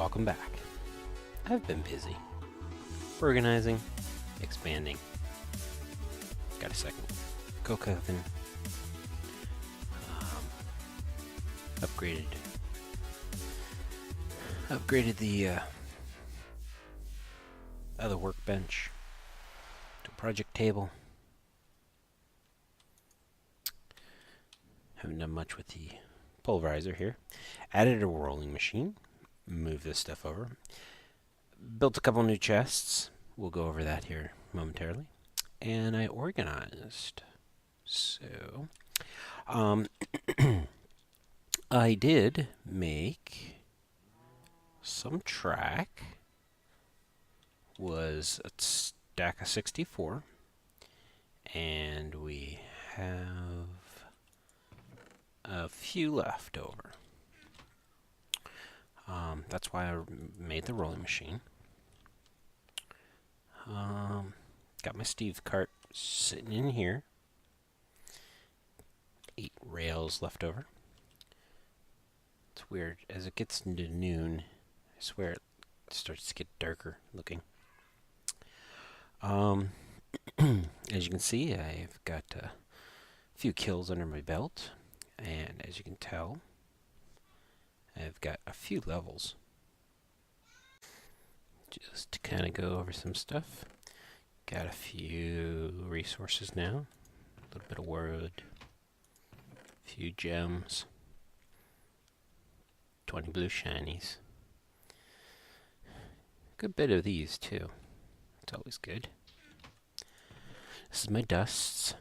Welcome back. I've been busy. Organizing, expanding. Got a second coke oven. Upgraded the other workbench to a project table. Haven't done much with the pulverizer here. Added a rolling machine. Move this stuff over. Built a couple new chests. We'll go over that here momentarily. And I organized. So, I did make some track. Was a stack of 64. And we have a few left over. That's why I made the rolling machine. Got my Steve cart sitting in here. 8 rails left over. It's weird. As it gets into noon, I swear it starts to get darker looking. As you can see, I've got a few kills under my belt. And as you can tell, I've got a few levels. Just to kind of go over some stuff. Got a few resources now. A little bit of wood. A few gems. 20 blue shinies. Good bit of these too. It's always good. This is my dusts.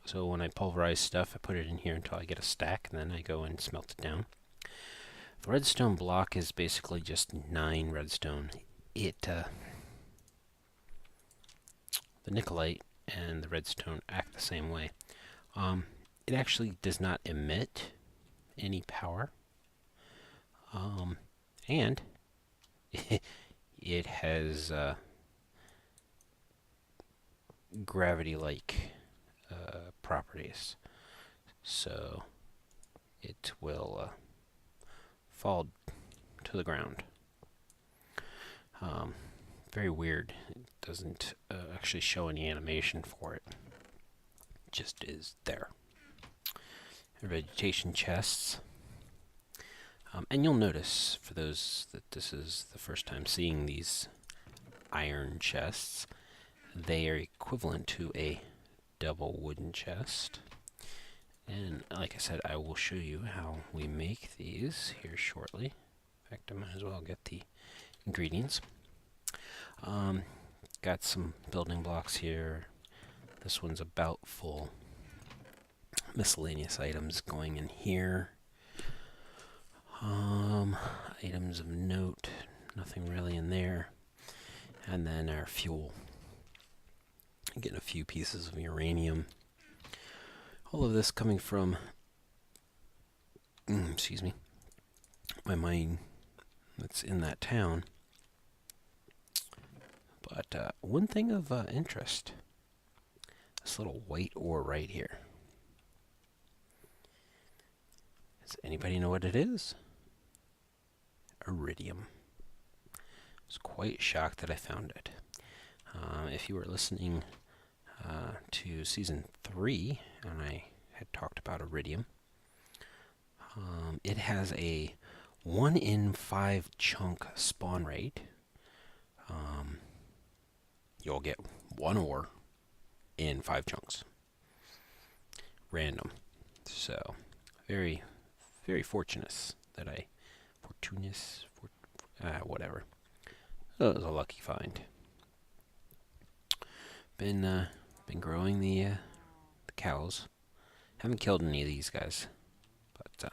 So when I pulverize stuff, I put it in here until I get a stack, and then I go and smelt it down. The redstone block is basically just 9 redstone. The nickelite and the redstone act the same way. It actually does not emit any power. And it has gravity-like properties. So it will fall to the ground. Very weird. It doesn't actually show any animation for it. It just is there. Vegetation chests. And you'll notice, for those that this is the first time seeing these iron chests, they are equivalent to a double wooden chest. And like I said, I will show you how we make these here shortly. In fact, I might as well get the ingredients. Got some building blocks here. This one's about full. Miscellaneous items going in here. Items of note, nothing really in there. And then our fuel. Getting a few pieces of uranium. All of this coming from, excuse me, my mine that's in that town. But one thing of interest, this little white ore right here. Does anybody know what it is? Iridium. I was quite shocked that I found it. If you were listening to Season 3, and I had talked about iridium, it has a 1 in 5 chunk spawn rate. You'll get 1 ore in 5 chunks. Random. So, very, very fortunate that I... whatever. That was a lucky find. Been growing the cows. Haven't killed any of these guys. But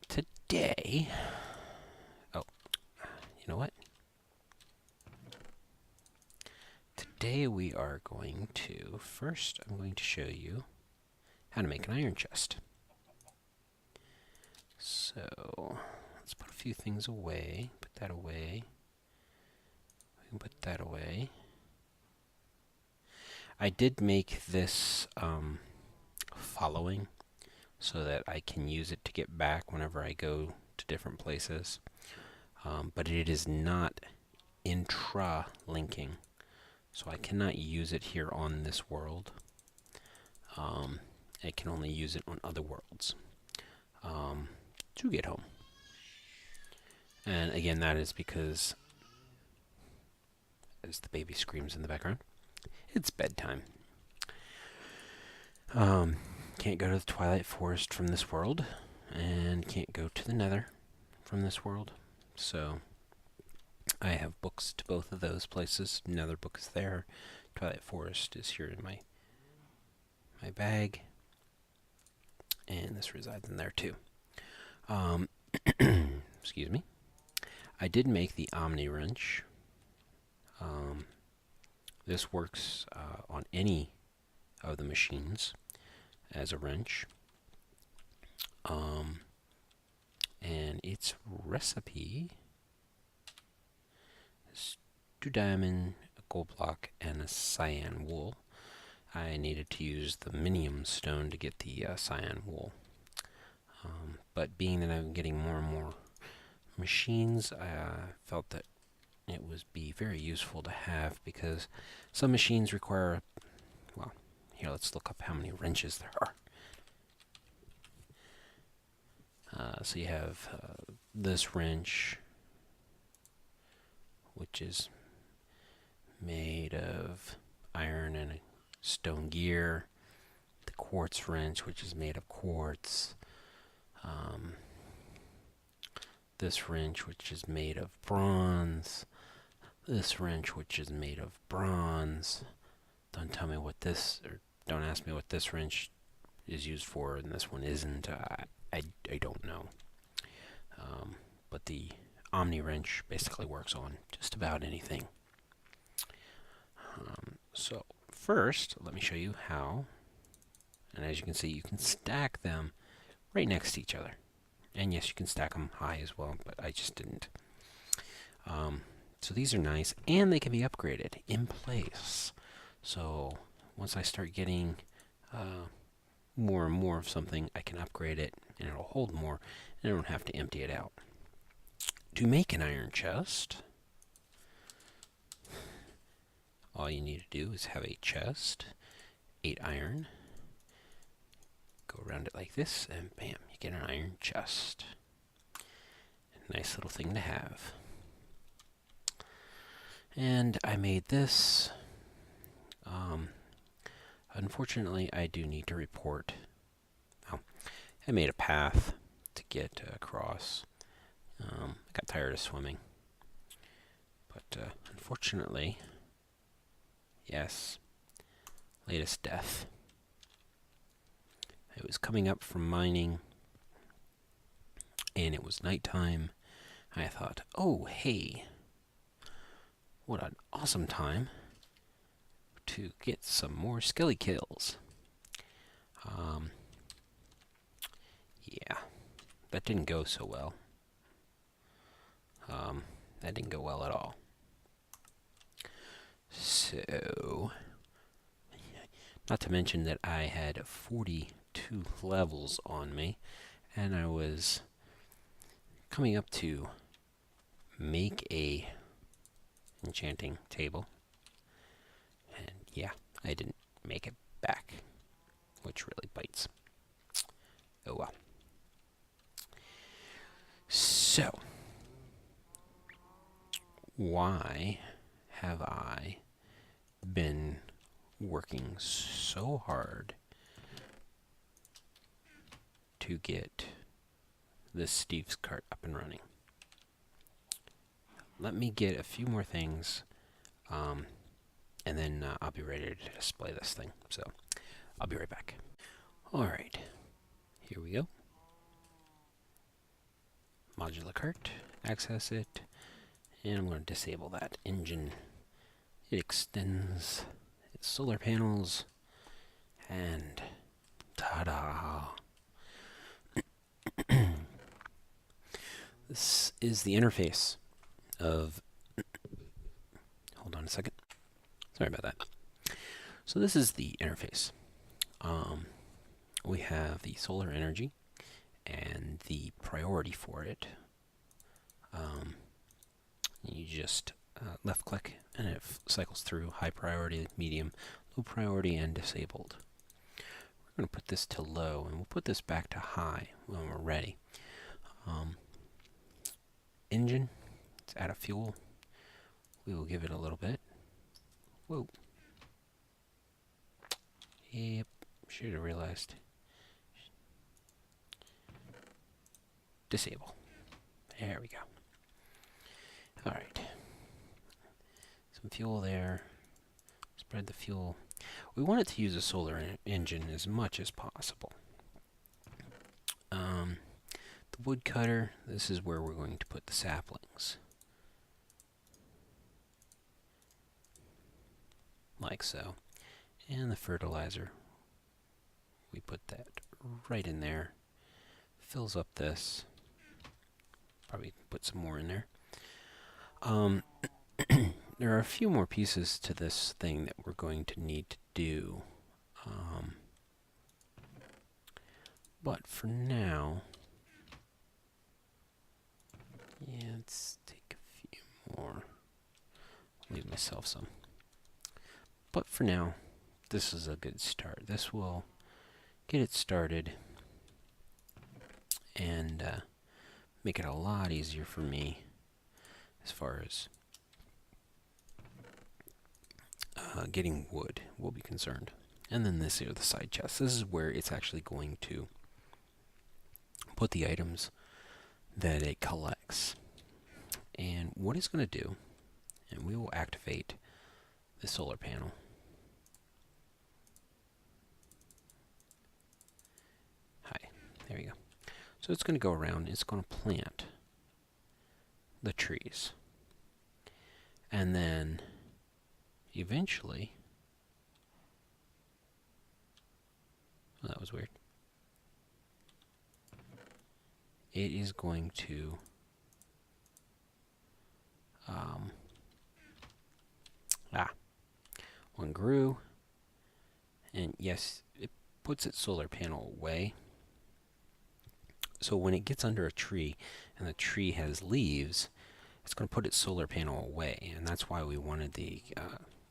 today... Oh, you know what? Today we are going to... First, I'm going to show you how to make an iron chest. So, let's put a few things away. Put that away. We can put that away. I did make this following so that I can use it to get back whenever I go to different places. But it is not intra-linking, so I cannot use it here on this world. I can only use it on other worlds to get home. And again, that is because, as the baby screams in the background, it's bedtime. Can't go to the Twilight Forest from this world, and can't go to the Nether from this world. So I have books to both of those places. Nether book is there. Twilight Forest is here in my bag, and this resides in there too. Excuse me. I did make the Omni wrench. This works on any of the machines as a wrench. And its recipe is 2 diamond, a gold block, and a cyan wool. I needed to use the minium stone to get the cyan wool. But being that I'm getting more and more machines, I felt that it would be very useful to have, because some machines require, well, here, let's look up how many wrenches there are. So you have this wrench, which is made of iron and a stone gear. The quartz wrench, which is made of quartz. This wrench, which is made of bronze. This wrench, which is made of bronze. Don't tell me what this, or don't ask me what this wrench is used for, and this one isn't. I don't know. But the Omni wrench basically works on just about anything. So first, let me show you how. And as you can see, you can stack them right next to each other. And yes, you can stack them high as well, but I just didn't. So these are nice, and they can be upgraded in place. So once I start getting more and more of something, I can upgrade it, and it'll hold more, and I don't have to empty it out. To make an iron chest, all you need to do is have a chest, 8 iron, go around it like this, and bam, you get an iron chest. Nice little thing to have. And I made this. Unfortunately, I do need to report. Oh, I made a path to get across. I got tired of swimming. But unfortunately, yes, latest death. I was coming up from mining, and it was nighttime. I thought, oh, hey, what an awesome time to get some more skelly kills. Yeah, that didn't go so well. That didn't go well at all. So, not to mention that I had 42 levels on me, and I was coming up to make a enchanting table, and yeah, I didn't make it back, which really bites. Oh well. So, why have I been working so hard to get this Steve's cart up and running? Let me get a few more things, and then I'll be ready to display this thing. So, I'll be right back. Alright, here we go. Modular cart, access it, and I'm going to disable that engine. It extends its solar panels, and ta-da! This is the interface of, hold on a second, sorry about that. So this is the interface. We have the solar energy and the priority for it, You just left click and it cycles through high priority, medium, low priority, and disabled. We're going to put this to low, and we'll put this back to high when we're ready. Engine, let's add a fuel. We will give it a little bit. Whoa. Yep, should have realized. Disable. There we go. Alright. Some fuel there. Spread the fuel. We want it to use a solar engine as much as possible. The wood cutter, this is where we're going to put the saplings. Like so. And the fertilizer, we put that right in there. Fills up this. Probably put some more in there. There are a few more pieces to this thing that we're going to need to do. But for now, yeah, let's take a few more. Leave myself some. But for now, this is a good start. This will get it started and make it a lot easier for me as far as getting wood will be concerned. And then this here, the side chest. This is where it's actually going to put the items that it collects. And what it's going to do, and we will activate the solar panel. Hi, there we go. So it's going to go around, it's going to plant the trees. And then eventually, oh, that was weird. It is going to one grew, and yes, it puts its solar panel away. So when it gets under a tree and the tree has leaves, it's going to put its solar panel away, and that's why we wanted the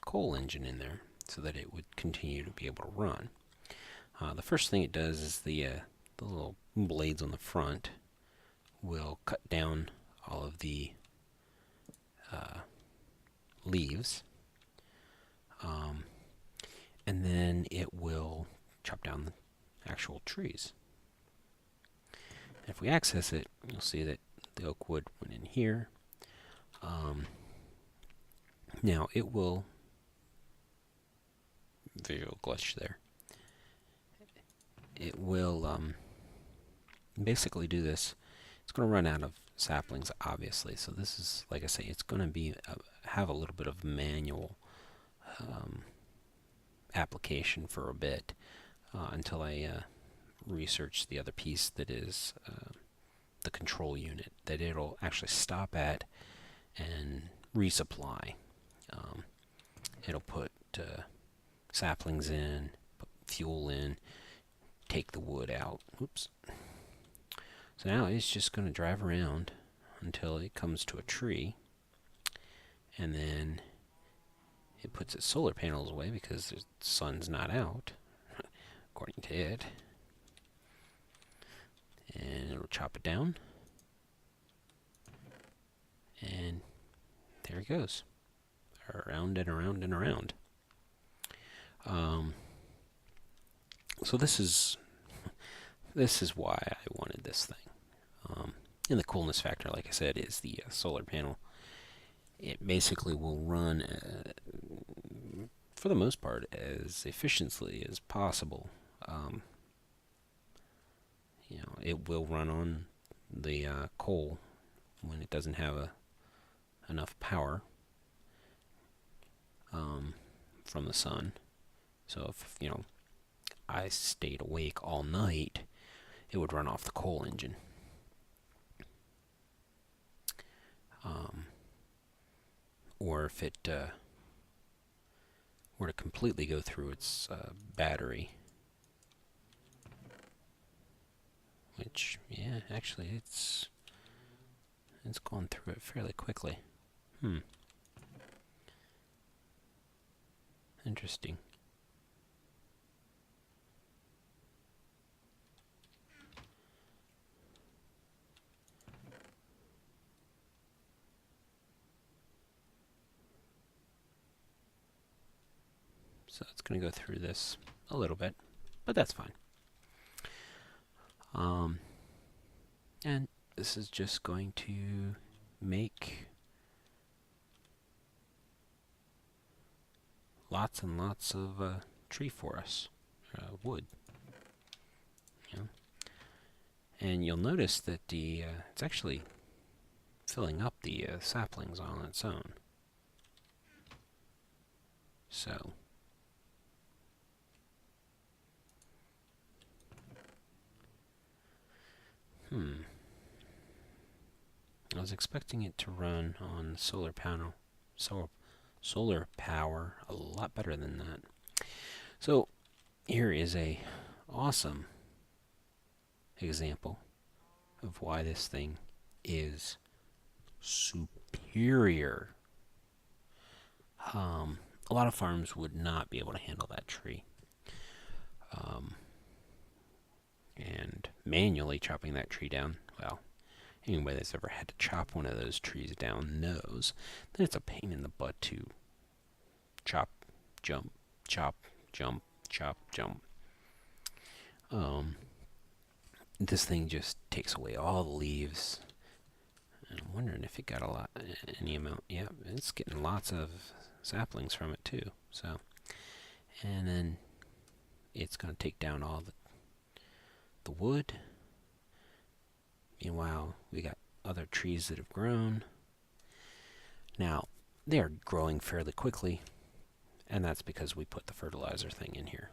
coal engine in there, so that it would continue to be able to run. The first thing it does is the little blades on the front will cut down all of the leaves, and then it will chop down the actual trees. And if we access it, you'll see that the oak wood went in here. Now it will, visual glitch there, it will basically do this. It's going to run out of saplings, obviously, so this is, like I say, it's going to be have a little bit of manual application for a bit until I research the other piece that is the control unit that it'll actually stop at and resupply. It'll put saplings in, put fuel in, take the wood out. Oops. So now it's just going to drive around until it comes to a tree, and then it puts its solar panels away because the sun's not out, according to it. And it'll chop it down, and there it goes, around and around and around. So this is why I wanted this thing. And the coolness factor, like I said, is the solar panel. It basically will run, for the most part, as efficiently as possible. It will run on the coal when it doesn't have enough power from the sun. So if I stayed awake all night, it would run off the coal engine. Or if it were to completely go through its battery, which, yeah, actually it's It's going through it fairly quickly. Interesting. So it's going to go through this a little bit, but that's fine. And this is just going to make lots and lots of tree for us, wood. Yeah. And you'll notice that the it's actually filling up the saplings on its own. So I was expecting it to run on solar power a lot better than that. So here is a awesome example of why this thing is superior. A lot of farms would not be able to handle that tree. And manually chopping that tree down, well, anybody that's ever had to chop one of those trees down knows that it's a pain in the butt to chop, jump, chop, jump, chop, jump. This thing just takes away all the leaves. And I'm wondering if it got any amount. Yeah, it's getting lots of saplings from it too. So, and then it's going to take down all the wood. Meanwhile, we got other trees that have grown. Now, they are growing fairly quickly, and that's because we put the fertilizer thing in here.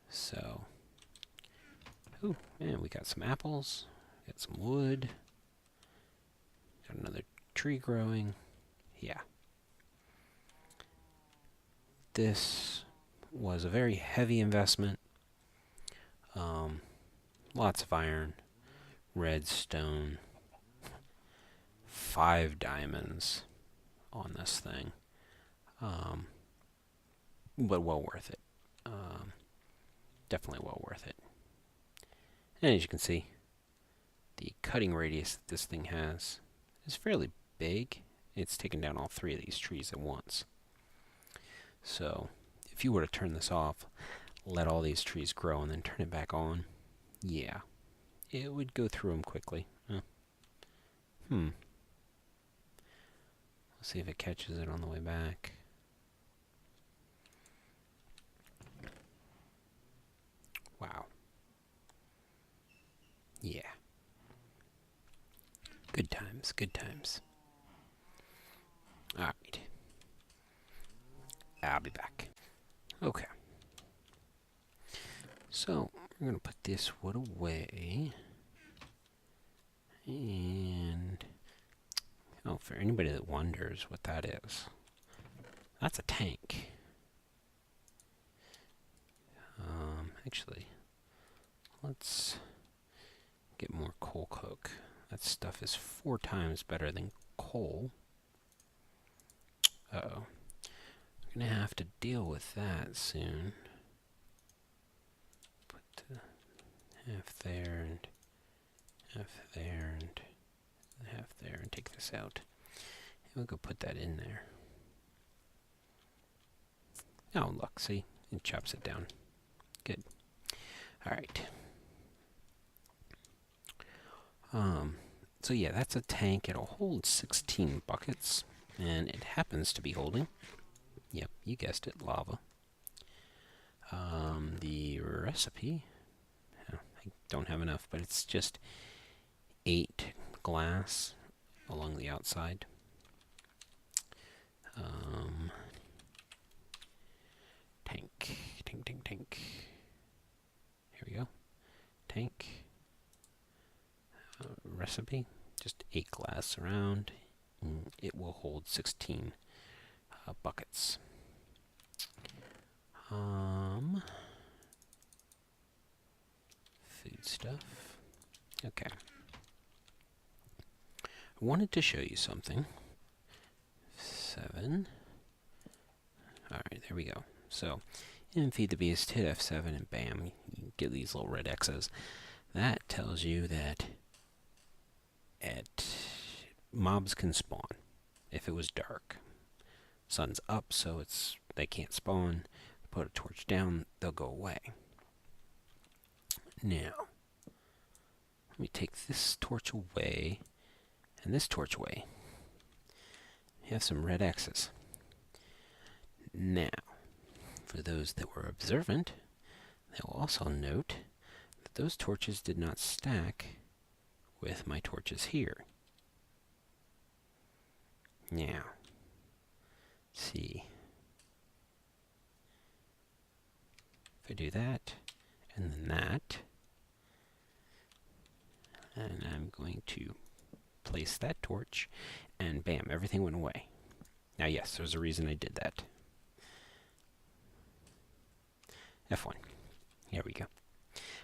So, ooh, man, we got some apples, got some wood, got another tree growing. Yeah. This was a very heavy investment. Lots of iron, redstone, 5 diamonds on this thing. But well worth it. Definitely well worth it. And as you can see, the cutting radius that this thing has is fairly big. It's taken down all 3 of these trees at once. So if you were to turn this off, let all these trees grow, and then turn it back on, yeah, it would go through them quickly. Let's see if it catches it on the way back. Wow. Yeah. Good times, good times. Alright. I'll be back. Okay. So, we're going to put this wood away. And, oh, for anybody that wonders what that is, that's a tank. Actually, let's get more coal coke. That stuff is 4 times better than coal. Uh-oh. We're going to have to deal with that soon. Put half there and half there and half there, and take this out. And we'll go put that in there. Oh, look, see? It chops it down. Good. Alright. So yeah, that's a tank. It'll hold 16 buckets, and it happens to be holding, yep, you guessed it, lava. The recipe, I don't have enough, but it's just 8 glass along the outside. Tank. Here we go. Tank. Recipe, just 8 glass around. It will hold 16 buckets. Food stuff. Okay. I wanted to show you something. 7. Alright, there we go. So, in Feed the Beast, hit F7 and bam, you get these little red X's. That tells you that mobs can spawn if it was dark. Sun's up, so they can't spawn. Put a torch down, they'll go away. Now, let me take this torch away and this torch away. You have some red X's. Now, for those that were observant, they will also note that those torches did not stack with my torches here. Now, let's see. If I do that, and then that, and I'm going to place that torch, and bam, everything went away. Now yes, there's a reason I did that. F1. Here we go.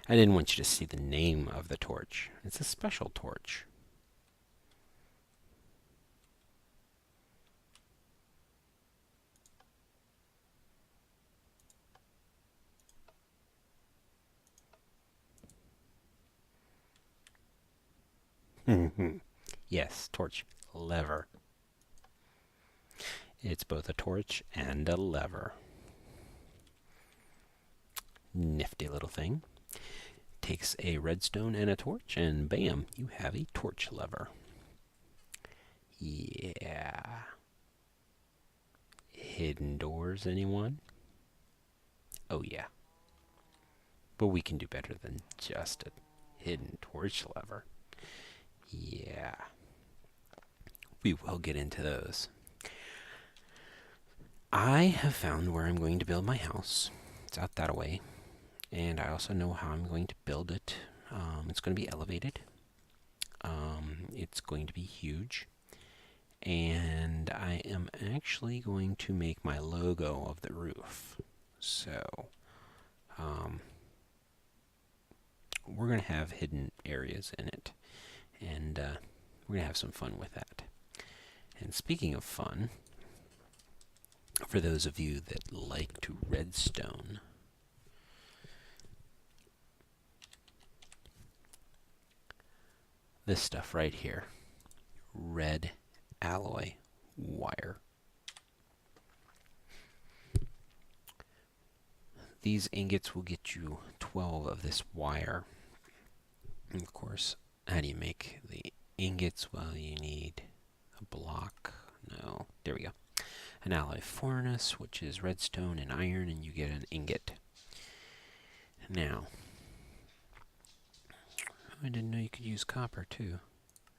I didn't want you to see the name of the torch. It's a special torch. Yes, torch lever. It's both a torch and a lever. Nifty little thing. Takes a redstone and a torch, and bam, you have a torch lever. Yeah. Hidden doors, anyone? Oh yeah. But we can do better than just a hidden torch lever. Yeah. We will get into those. I have found where I'm going to build my house. It's out that way. And I also know how I'm going to build it. It's going to be elevated. It's going to be huge. And I am actually going to make my logo of the roof. So, we're going to have hidden areas in it. And we're going to have some fun with that. And speaking of fun, for those of you that like to redstone, this stuff right here, red alloy wire. These ingots will get you 12 of this wire. And of course, how do you make the ingots? Well, you need a block. No, there we go. An alloy furnace, which is redstone and iron, and you get an ingot. Now, I didn't know you could use copper too.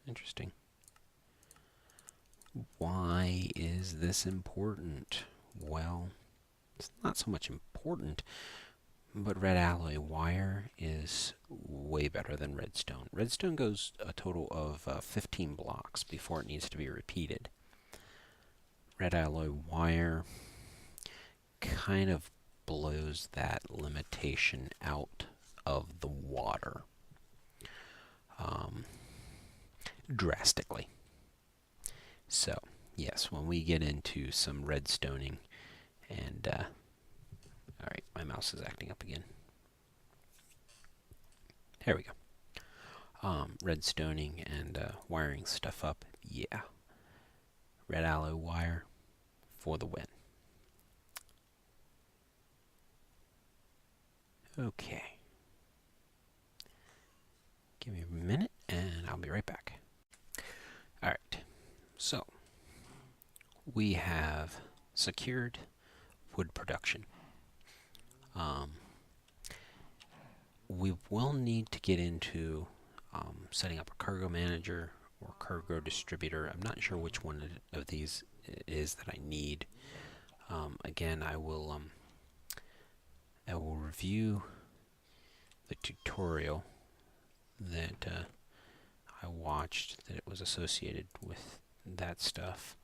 Interesting. Why is this important? Well, it's not so much important, but red alloy wire is way better than redstone. Redstone goes a total of 15 blocks before it needs to be repeated. Red alloy wire kind of blows that limitation out of the water drastically. So, yes, when we get into some redstoning and, alright, my mouse is acting up again. There we go. Redstoning and wiring stuff up, yeah. Red alloy wire for the win. Okay. Give me a minute and I'll be right back. Alright, so we have secured wood production. We will need to get into setting up a cargo manager or cargo distributor. I'm not sure which one of these is that I need. Again, I will review the tutorial that I watched that it was associated with that stuff,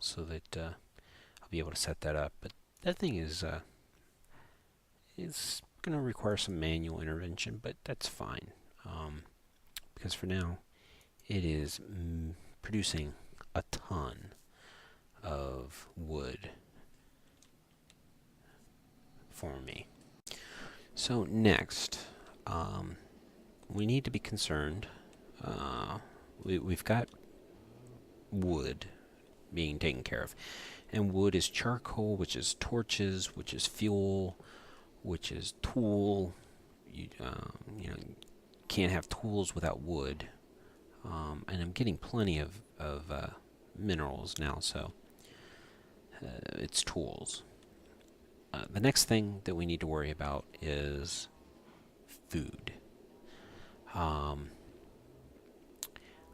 so that I'll be able to set that up. But that thing is it's going to require some manual intervention, but that's fine. because for now it is producing a ton of wood for me. So next, we need to be concerned. We've got wood being taken care of, and wood is charcoal, which is torches, which is fuel, which is tool. You know, can't have tools without wood. And I'm getting plenty of minerals now, so it's tools. The next thing that we need to worry about is food.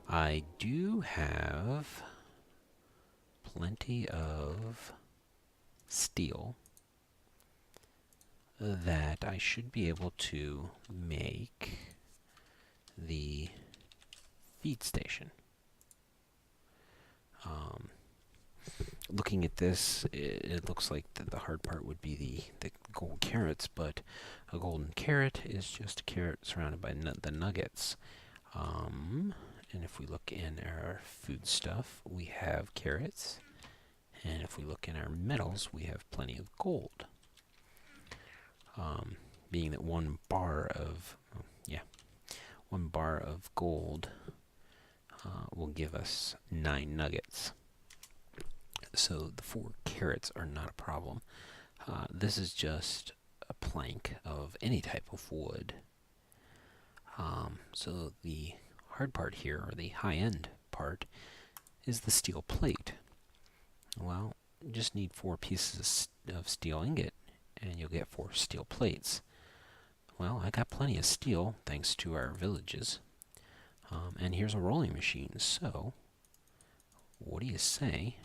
I do have plenty of steel that I should be able to make the feed station. Looking at this, it looks like the hard part would be the gold carrots, but a golden carrot is just a carrot surrounded by the nuggets. And if we look in our food stuff, we have carrots. And if we look in our metals, we have plenty of gold. Being that one bar of gold will give us 9 nuggets. So the 4 carrots are not a problem. This is just a plank of any type of wood. So the hard part here, or the high-end part, is the steel plate. Well, you just need 4 pieces of steel ingot, and you'll get 4 steel plates. Well, I got plenty of steel, thanks to our villages. And here's a rolling machine, so what do you say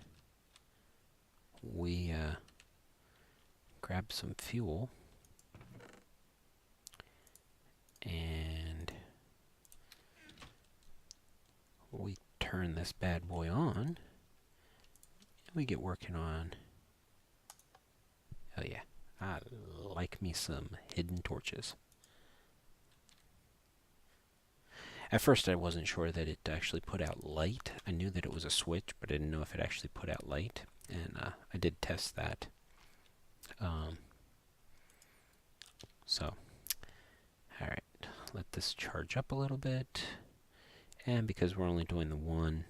we grab some fuel and we turn this bad boy on and we get working on, oh yeah, I like me some hidden torches. At first I wasn't sure that it actually put out light. I knew that it was a switch, but I didn't know if it actually put out light. And I did test that. Alright, let this charge up a little bit. And because we're only doing the one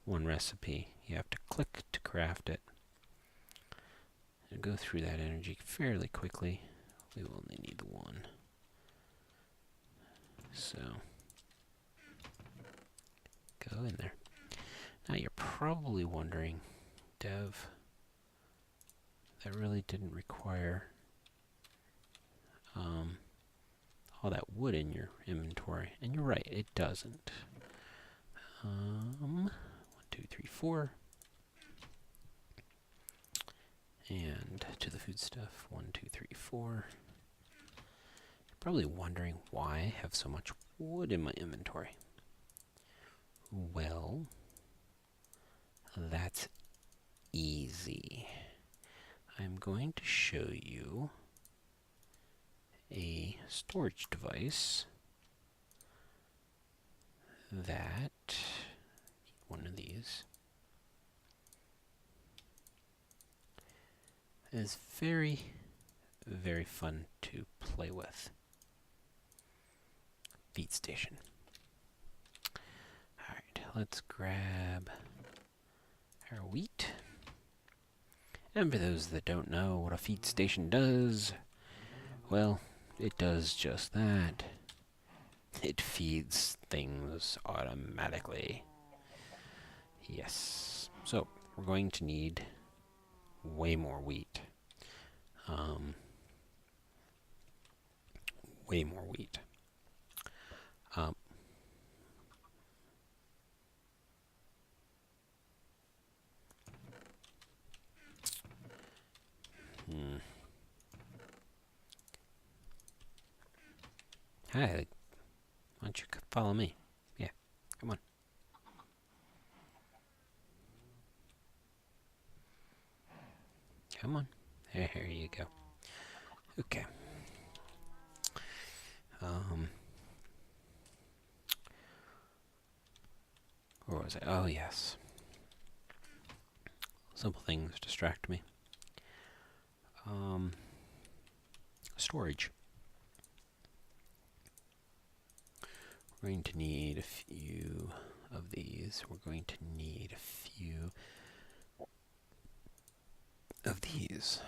recipe, you have to click to craft it. And go through that energy fairly quickly. We will only need the one. So, go in there. Now you're probably wondering, Dev, that really didn't require all that wood in your inventory. And you're right, it doesn't. 1, 2, 3, 4. And to the food stuff, 1, 2, 3, 4. You're probably wondering why I have so much wood in my inventory. Well, that's easy. I'm going to show you a storage device that, one of these, is very, very fun to play with. Feed station. Alright, let's grab our wheat. And for those that don't know what a feed station does, well, it does just that. It feeds things automatically. Yes. So, we're going to need way more wheat. Way more wheat. Hi, why don't you follow me? Yeah, come on. Come on. There you go. Okay. Where was I? Oh, yes. Simple things distract me. Storage. We're going to need a few of these. We're going to need a few of these.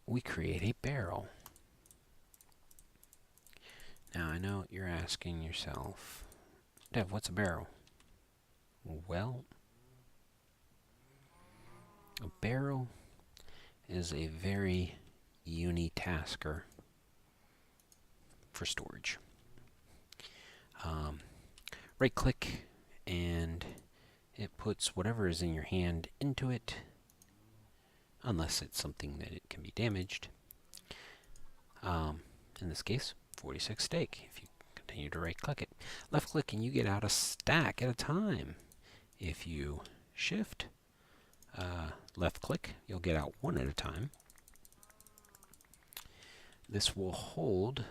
We create a barrel. Now I know you're asking yourself, Dev, what's a barrel? Well, a barrel is a very unitasker for storage. Right click and it puts whatever is in your hand into it, unless it's something that it can be damaged. In this case, 46 steak. If you continue to right click it, left click and you get out a stack at a time. If you shift left click, you'll get out one at a time. This will hold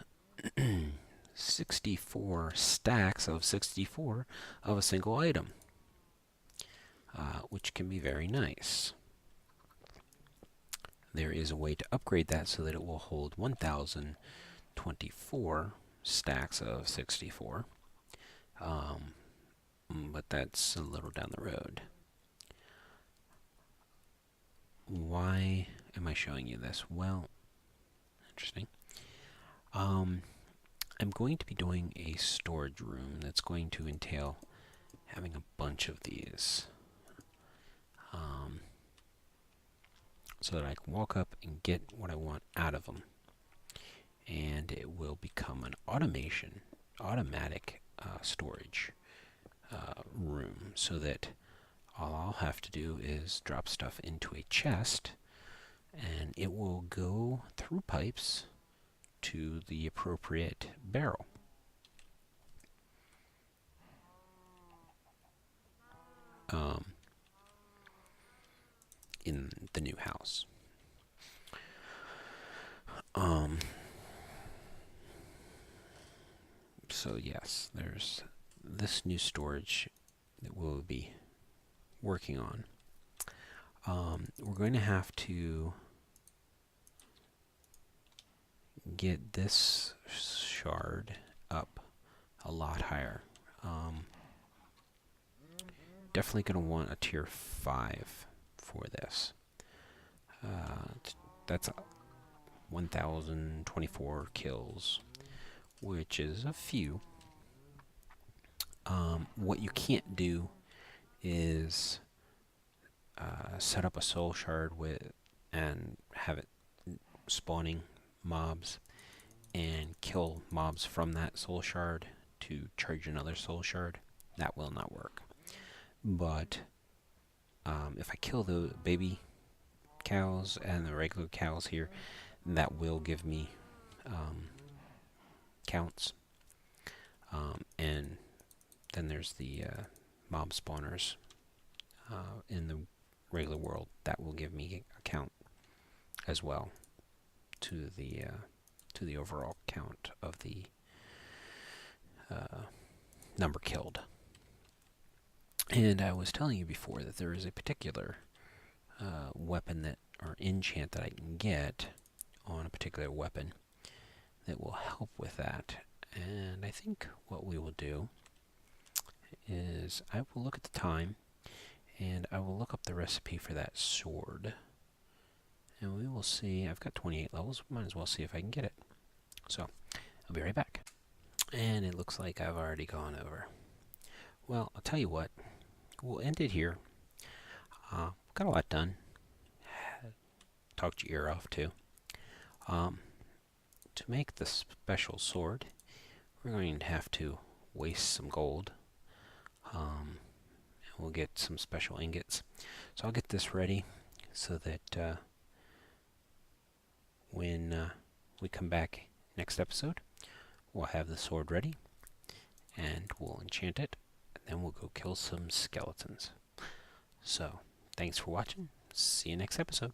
64 stacks of 64 of a single item, which can be very nice. There is a way to upgrade that so that it will hold 1024 stacks of 64, but that's a little down the road. Why am I showing you this? Well, interesting. I'm going to be doing a storage room that's going to entail having a bunch of these, so that I can walk up and get what I want out of them, and it will become an automatic storage room, so that all I'll have to do is drop stuff into a chest, and it will go through pipes to the appropriate barrel. In the new house. So yes, there's this new storage that we'll be working on. We're going to have to get this shard up a lot higher. Definitely going to want a tier 5 for this. That's 1,024 kills, which is a few. What you can't do is set up a soul shard and have it spawning mobs and kill mobs from that soul shard to charge another soul shard. That will not work. But if I kill the baby cows and the regular cows here, that will give me counts. And then there's the mob spawners in the regular world. That will give me a count as well to the overall count of the number killed. And I was telling you before that there is a particular weapon or enchant that I can get on a particular weapon that will help with that. And I think what we will do is I will look at the time and I will look up the recipe for that sword. And we will see. I've got 28 levels. Might as well see if I can get it. So, I'll be right back. And it looks like I've already gone over. Well, I'll tell you what. We'll end it here. Got a lot done. Talked your ear off, too. To make the special sword, we're going to have to waste some gold. And we'll get some special ingots. So I'll get this ready so that when we come back next episode, we'll have the sword ready and we'll enchant it, and then we'll go kill some skeletons. So, thanks for watching. See you next episode.